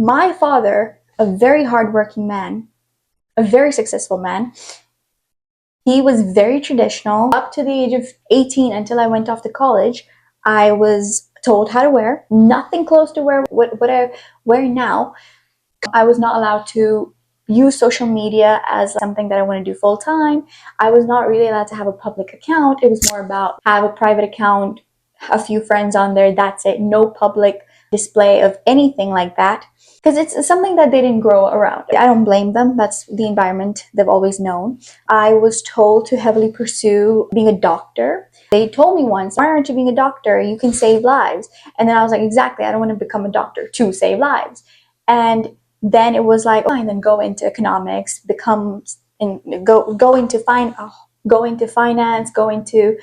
My father, a very hardworking man, a very successful man, he was very traditional. Up to the age of 18, until I went off to college, I was told how to wear, nothing close to what I wear now. I was not allowed to use social media as something that I want to do full time. I was not really allowed to have a public account. It was more about have a private account, a few friends on there, that's it. No public display of anything like that. Because it's something that they didn't grow around. I don't blame them. That's the environment they've always known. I was told to heavily pursue being a doctor. They told me once, why aren't you being a doctor? You can save lives. And then I was like, exactly, I don't want to become a doctor to save lives. And then it was like, oh, and then go into economics, go into finance, go into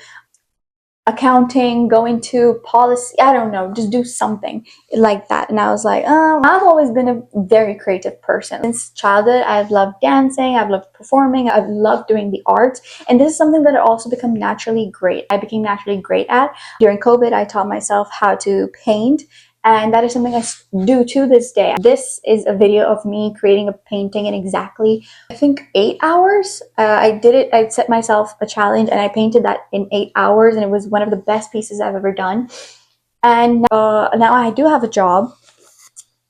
accounting, go into policy, I don't know, just do something like that. And I was like, oh, I've always been a very creative person. Since childhood, I've loved dancing, I've loved performing, I've loved doing the arts. And this is something that I also became naturally great at. During COVID, I taught myself how to paint. And that is something I do to this day. This is a video of me creating a painting in exactly, I think, 8 hours. I set myself a challenge and I painted that in 8 hours, and it was one of the best pieces I've ever done. And now I do have a job,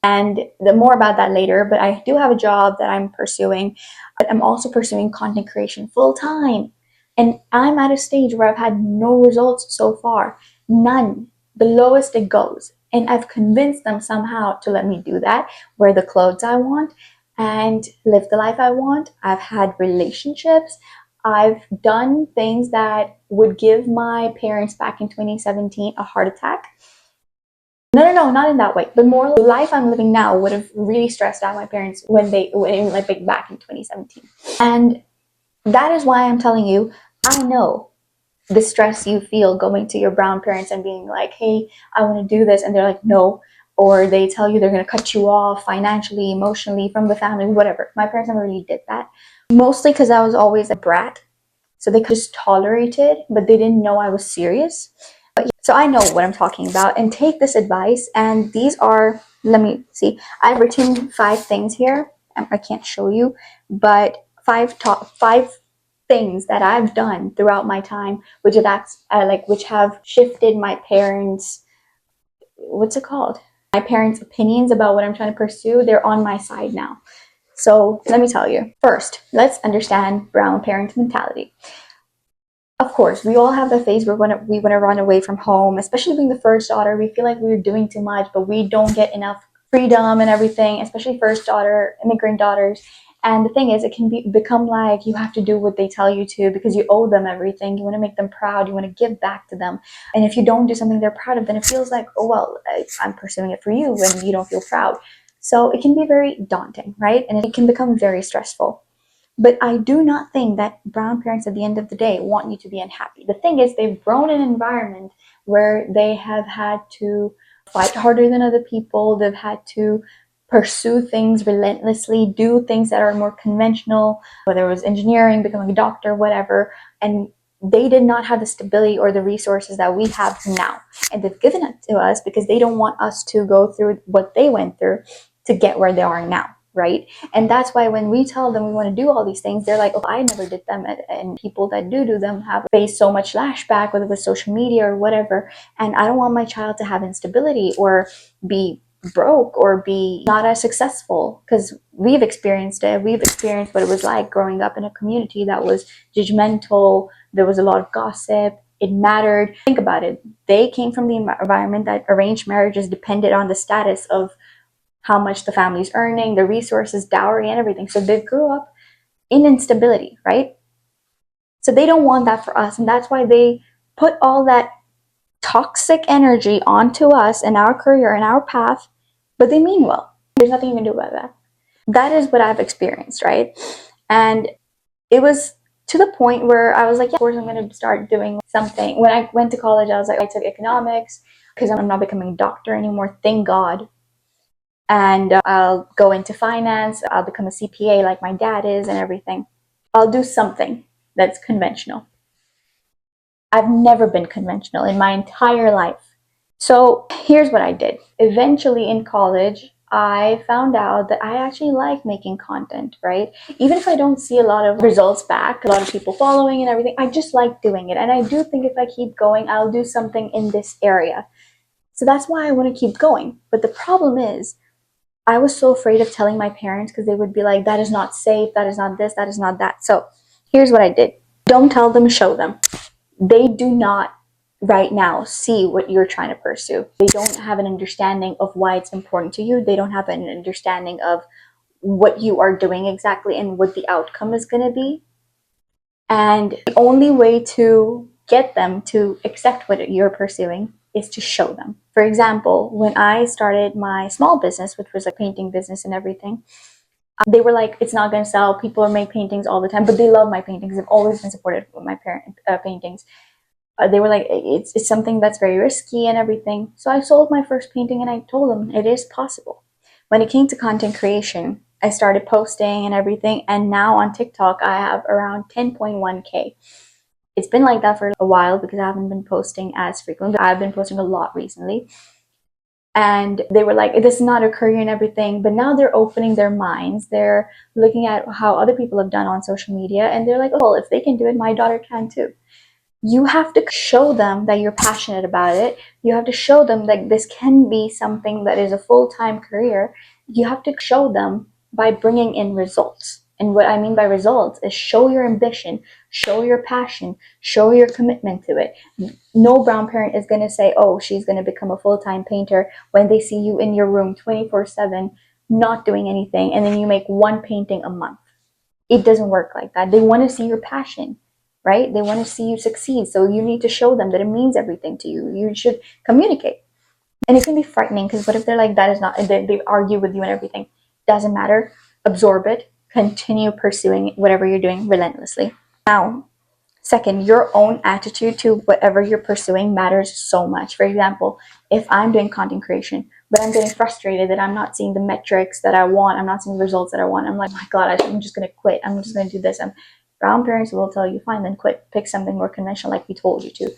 and more about that later, but I do have a job that I'm pursuing. But I'm also pursuing content creation full time. And I'm at a stage where I've had no results so far. None. The lowest it goes. And I've convinced them somehow to let me do that, wear the clothes I want, and live the life I want. I've had relationships. I've done things that would give my parents back in 2017 a heart attack. No, not in that way, but more the life I'm living now would have really stressed out my parents when like back in 2017. And that is why I'm telling you, I know the stress you feel going to your brown parents and being like, hey, I want to do this, and they're like, no, or they tell you they're going to cut you off financially, emotionally, from the family, whatever. My parents never really did that, mostly because I was always a brat, so they could just tolerate it, but they didn't know I was serious. So I know what I'm talking about, and take this advice. And these are, let me see, I've written 5 things here. I can't show you, but 5 things that I've done throughout my time, which have shifted my parents, what's it called? My parents' opinions about what I'm trying to pursue. They're on my side now. So let me tell you. First, let's understand brown parent mentality. Of course, we all have the phase where we want to run away from home, especially being the first daughter. We feel like we're doing too much, but we don't get enough freedom and everything, especially first daughter, immigrant daughters. And the thing is, it can become like you have to do what they tell you to because you owe them everything. You want to make them proud. You want to give back to them. And if you don't do something they're proud of, then it feels like, oh, well, I'm pursuing it for you when you don't feel proud. So it can be very daunting, right? And it can become very stressful. But I do not think that brown parents at the end of the day want you to be unhappy. The thing is, they've grown in an environment where they have had to fight harder than other people. They've had to pursue things relentlessly, do things that are more conventional, whether it was engineering, becoming a doctor, whatever. And they did not have the stability or the resources that we have now. And they've given it to us because they don't want us to go through what they went through to get where they are now. Right? And that's why when we tell them we want to do all these things, they're like, oh, I never did them. And people that do them have faced so much lashback, whether it was social media or whatever. And I don't want my child to have instability or be broke or be not as successful, because we've experienced it. We've experienced what it was like growing up in a community that was judgmental. There was a lot of gossip. It mattered. Think about it. They came from the environment that arranged marriages depended on the status of how much the family's earning, the resources, dowry, and everything. So they grew up in instability, right? So they don't want that for us. And that's why they put all that toxic energy onto us and our career and our path, but they mean well. There's nothing you can do about that. That is what I've experienced, right? And it was to the point where I was like, yeah, of course I'm going to start doing something. When I went to college, I was like, I took economics because I'm not becoming a doctor anymore, thank God. And I'll go into finance, I'll become a CPA like my dad is and everything. I'll do something that's conventional. I've never been conventional in my entire life. So here's what I did. Eventually in college, I found out that I actually like making content, right? Even if I don't see a lot of results back, a lot of people following and everything, I just like doing it. And I do think if I keep going, I'll do something in this area. So that's why I want to keep going. But the problem is, I was so afraid of telling my parents because they would be like, that is not safe, that is not this, that is not that. So here's what I did. Don't tell them, show them. They do not right now see what you're trying to pursue. They don't have an understanding of why it's important to you. They don't have an understanding of what you are doing exactly and what the outcome is going to be. And the only way to get them to accept what you're pursuing is to show them. For example, when I started my small business, which was a painting business and everything, they were like, it's not going to sell. People are making paintings all the time, but they love my paintings. They've always been supportive of my paintings. They were like, it's something that's very risky and everything. So I sold my first painting and I told them it is possible. When it came to content creation, I started posting and everything. And now on TikTok, I have around 10.1K. It's been like that for a while because I haven't been posting as frequently, but I've been posting a lot recently. And they were like, this is not a career and everything. But now they're opening their minds. They're looking at how other people have done on social media. And they're like, oh, well, if they can do it, my daughter can too. You have to show them that you're passionate about it. You have to show them that this can be something that is a full-time career. You have to show them by bringing in results. And what I mean by results is show your ambition, show your passion, show your commitment to it. No brown parent is going to say, oh, she's going to become a full-time painter when they see you in your room 24/7, not doing anything, and then you make one painting a month. It doesn't work like that. They want to see your passion, right? They want to see you succeed. So you need to show them that it means everything to you. You should communicate. And it can be frightening because what if they're like, that is not, they argue with you and everything. Doesn't matter. Absorb it. Continue pursuing whatever you're doing relentlessly. Now, second, your own attitude to whatever you're pursuing matters so much. For example, if I'm doing content creation, but I'm getting frustrated that I'm not seeing the metrics that I want, I'm not seeing the results that I want, I'm like, oh my God, I'm just going to quit. I'm just going to do this. Brown parents will tell you, fine, then quit. Pick something more conventional like we told you to.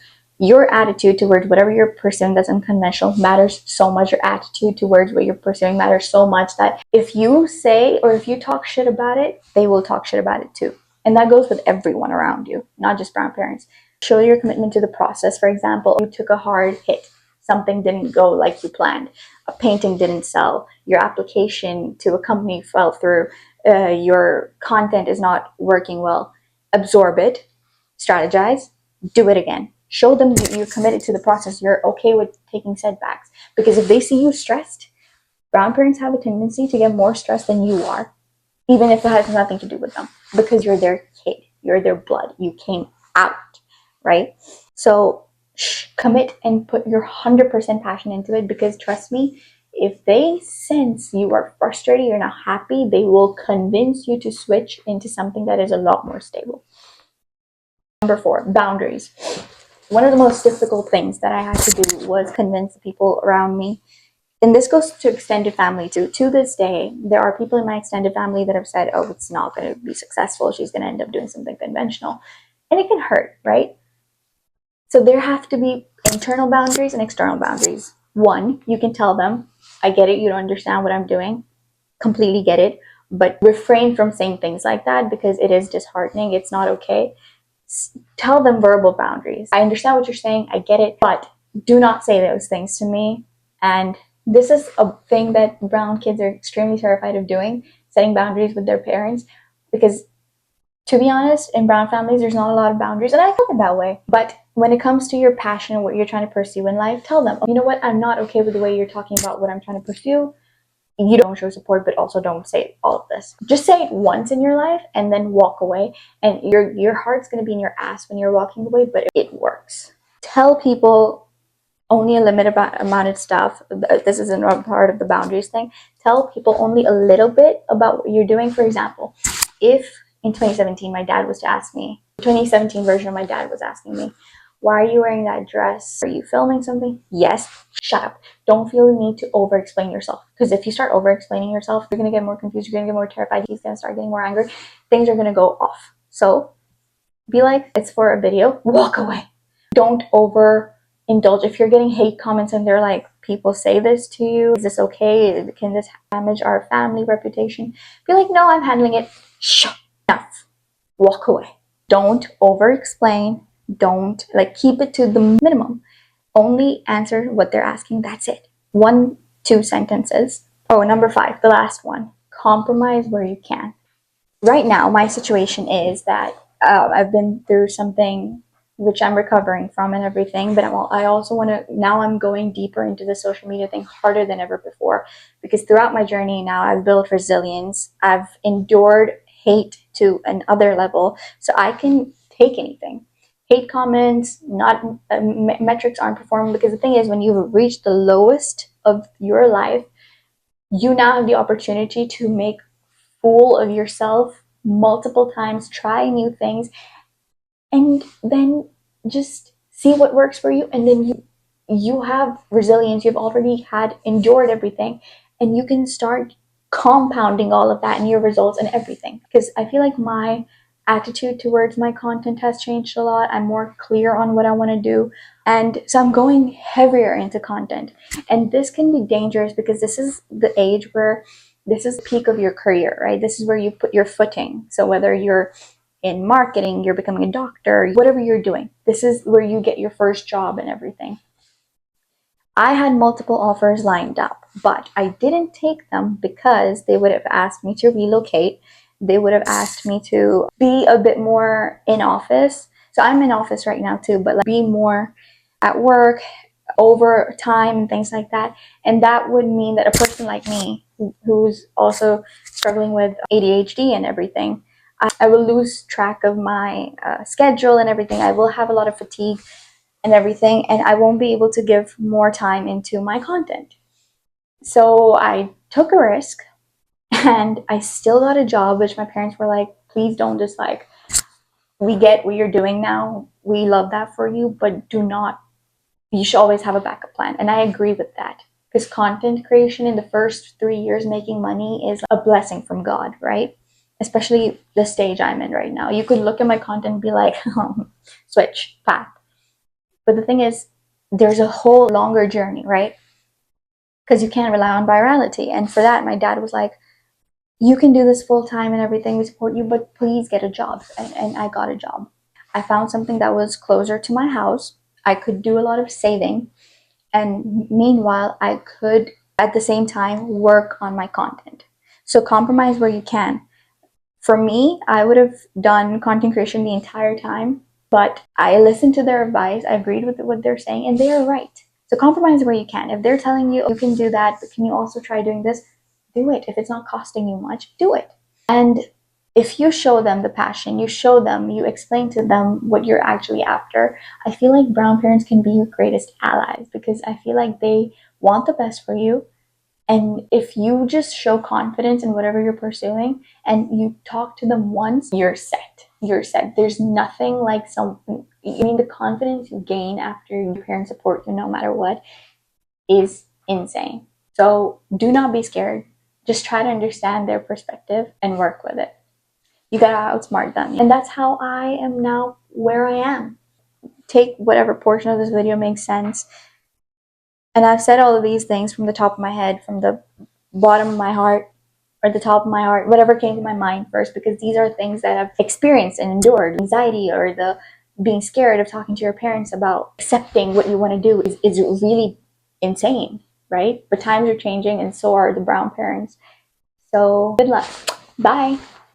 Your attitude towards whatever you're pursuing that's unconventional matters so much. Your attitude towards what you're pursuing matters so much that if you say or if you talk shit about it, they will talk shit about it too. And that goes with everyone around you, not just brown parents. Show your commitment to the process. For example, you took a hard hit. Something didn't go like you planned. A painting didn't sell. Your application to a company fell through. Your content is not working well. Absorb it. Strategize. Do it again. Show them that you're committed to the process. You're okay with taking setbacks. Because if they see you stressed, brown parents have a tendency to get more stressed than you are, even if it has nothing to do with them, because you're their kid, you're their blood, you came out, right? So commit and put your 100% passion into it, because trust me, if they sense you are frustrated, you're not happy, they will convince you to switch into something that is a lot more stable. Number 4, boundaries. One of the most difficult things that I had to do was convince the people around me. And this goes to extended family too. To this day, there are people in my extended family that have said, oh, it's not going to be successful. She's going to end up doing something conventional. And it can hurt, right? So there have to be internal boundaries and external boundaries. One, you can tell them, I get it. You don't understand what I'm doing. Completely get it. But refrain from saying things like that because it is disheartening. It's not okay. Tell them verbal boundaries. I understand what you're saying. I get it. But do not say those things to me. And this is a thing that brown kids are extremely terrified of doing, setting boundaries with their parents, because to be honest, in brown families, there's not a lot of boundaries, and I felt it that way. But when it comes to your passion and what you're trying to pursue in life, tell them, you know what, I'm not okay with the way you're talking about what I'm trying to pursue. You don't show support, but also don't say all of this. Just say it once in your life and then walk away. And your heart's going to be in your ass when you're walking away, but it works. Tell people only a limited amount of stuff. This is another part of the boundaries thing. Tell people only a little bit about what you're doing. For example, if in 2017 my dad was to ask me, the 2017 version of my dad was asking me, why are you wearing that dress? Are you filming something? Yes. Shut up. Don't feel the need to over-explain yourself. Because if you start over-explaining yourself, you're going to get more confused. You're going to get more terrified. He's going to start getting more angry. Things are going to go off. So be like, it's for a video. Walk away. Don't over indulge. If you're getting hate comments and they're like, people say this to you, is this okay? Can this damage our family reputation? Be like, no, I'm handling it. Shut enough. Walk away. Don't over explain. Don't, like, keep it to the minimum. Only answer what they're asking. That's it. 1, 2 sentences. Oh, number 5, the last one. Compromise where you can. Right now, my situation is that I've been through something which I'm recovering from and everything, but I also want to, now I'm going deeper into the social media thing harder than ever before, because throughout my journey now, I've built resilience. I've endured hate to another level, so I can take anything. Hate comments, not metrics aren't performing, because the thing is, when you've reached the lowest of your life, you now have the opportunity to make fool of yourself multiple times, try new things, and then just see what works for you. And then you have resilience. You've already had endured everything, and you can start compounding all of that in your results and everything. Because I feel like my attitude towards my content has changed a lot. I'm more clear on what I want to do, and so I'm going heavier into content. And this can be dangerous, because this is the age where this is the peak of your career, right? This is where you put your footing. So whether you're in marketing, you're becoming a doctor, whatever you're doing, this is where you get your first job and everything. I had multiple offers lined up, but I didn't take them because they would have asked me to relocate. They would have asked me to be a bit more in office. So I'm in office right now too, but like, be more at work, over time and things like that. And that would mean that a person like me, who's also struggling with ADHD and everything, I will lose track of my schedule and everything. I will have a lot of fatigue and everything, and I won't be able to give more time into my content. So I took a risk, and I still got a job, which my parents were like, please don't dislike. We get what you're doing now. We love that for you, but do not, you should always have a backup plan. And I agree with that, because content creation in the first 3 years making money is a blessing from God, right? Especially the stage I'm in right now. You could look at my content and be like, switch path. But the thing is, there's a whole longer journey, right? Because you can't rely on virality. And for that, my dad was like, you can do this full time and everything, we support you, but please get a job. And I got a job. I found something that was closer to my house. I could do a lot of saving. And meanwhile, I could, at the same time, work on my content. So compromise where you can. For me, I would have done content creation the entire time, but I listened to their advice. I agreed with what they're saying, and they are right. So compromise where you can. If they're telling you, you can do that, but can you also try doing this? Do it. If it's not costing you much, do it. And if you show them the passion, you show them, you explain to them what you're actually after, I feel like brown parents can be your greatest allies, because I feel like they want the best for you. And if you just show confidence in whatever you're pursuing and you talk to them once, you're set. You're set. There's nothing like something. I mean, the confidence you gain after your parents support you no matter what is insane. So do not be scared. Just try to understand their perspective and work with it. You gotta outsmart them. And that's how I am now where I am. Take whatever portion of this video makes sense. And I've said all of these things from the top of my head, from the bottom of my heart, or the top of my heart, whatever came to my mind first, because these are things that I've experienced and endured. Anxiety, or the being scared of talking to your parents about accepting what you want to do is really insane, right? But times are changing, and so are the brown parents. So good luck. Bye.